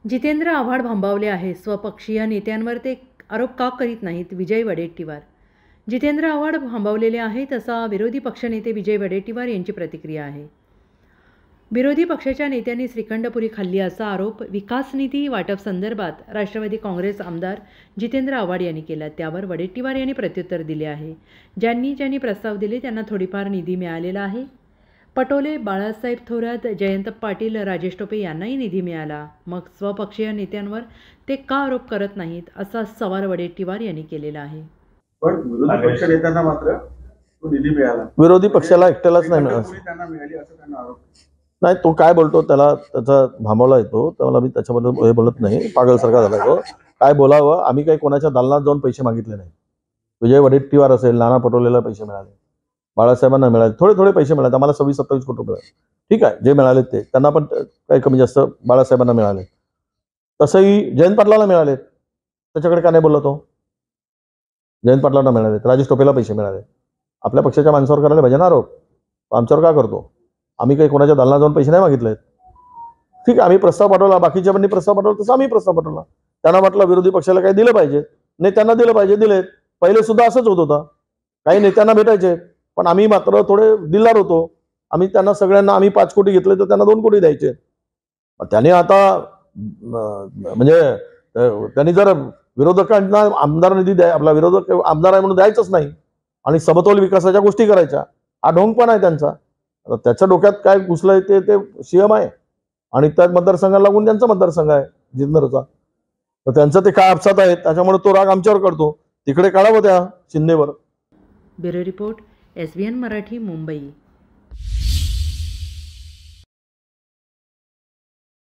जितेंद्र आव्हाड भांबावले आहे. स्वपक्षीय नेत्यांवर ते आरोप का करीत नाहीत? विजय वडेट्टीवार. जितेंद्र आव्हाड भांबावलेले आहेत असा विरोधी पक्षनेते विजय वडेट्टीवार यांची प्रतिक्रिया आहे. विरोधी पक्षाच्या नेत्यांनी श्रीखंडपुरी खाल्ली असा आरोप विकास निधी वाटप संदर्भात राष्ट्रवादी काँग्रेस आमदार जितेंद्र आव्हाड यांनी केला. त्यावर वडेट्टीवार यांनी प्रत्युत्तर दिले आहे. ज्यांनी प्रस्ताव दिले त्यांना थोडीफार निधी मिळालेला आहे. पटोले, बाळासाहेब थोरात, जयंत पाटील, राजेश टोपे यांनाही निधी मिळाला. मग स्वपक्षीय नेत्यांवर ते का आरोप करत नाहीत असा सवाल वडेट्टीवार यांनी केलेला आहे. पण विरोधी पक्ष नेत्यांना मात्र तो निधी मिळाला. विरोधी पक्षाला एकट्यालाच नाही मिळाला. त्यांना मिळाली असं त्यांना आरोप. नाही, तो काय बोलतो त्याला त्याचा भांबावला येतो, त्याला मी त्याच्याबद्दल हे बोलत नाही. पागलसारखा झाला तो. काय बोलावं, आम्ही काही कोणाच्या दालनात जाऊन पैसे मागितले नाही. विजय वडेट्टीवार असेल, नाना पटोलेला पैसे मिळाले, बाळासाहेबांना मिळाले, थोडे थोडे पैसे मिळाले. आम्हाला 26-27 कोटी रुपये मिळाले. ठीक आहे, जे मिळाले ते त्यांना पण काही कमी जास्त बाळासाहेबांना मिळाले. तसंही जयंत पाटलाला मिळाले. त्याच्याकडे का नाही बोलला तो? जयंत पाटलांना मिळाले, राजेश टोपेला पैसे मिळाले. आपल्या पक्षाच्या माणसावर करायला पाहिजे ना आरोप. आमच्यावर का करतो? आम्ही काही कोणाच्या दालनात जाऊन पैसे नाही मागितलेत. ठीक आहे, आम्ही प्रस्ताव पाठवला, बाकीच्या पण प्रस्ताव पाठवला, तसं आम्ही प्रस्ताव पाठवला. त्यांना म्हटलं विरोधी पक्षाला काही दिलं पाहिजे, नेत्यांना दिलं पाहिजे, दिलेत. पहिले सुद्धा असंच होत होता. काही नेत्यांना भेटायचे, पण आम्ही मात्र थोडे दिलदार होतो. आम्ही त्यांना सगळ्यांना आम्ही 5 कोटी घेतले तर त्यांना 2 कोटी द्यायचे. त्याने आता म्हणजे त्यांनी जर विरोधकांना आमदार निधी आपला विरोधक आमदार आहे म्हणून द्यायचंच नाही आणि समतोल विकासाच्या गोष्टी करायच्या, हा ढोंग पण आहे त्यांचा. त्याच्या डोक्यात काय घुसलंय ते सीएम आहे आणि त्या मतदारसंघाला लागून त्यांचा मतदारसंघ आहे जिंतूरचा. तर त्यांचं ते काय अपसात आहेत, त्याच्यामुळे तो राग आमच्यावर करतो. तिकडे काढावं त्या शिंदेवर. Bureau report, SBN Marathi, Mumbai.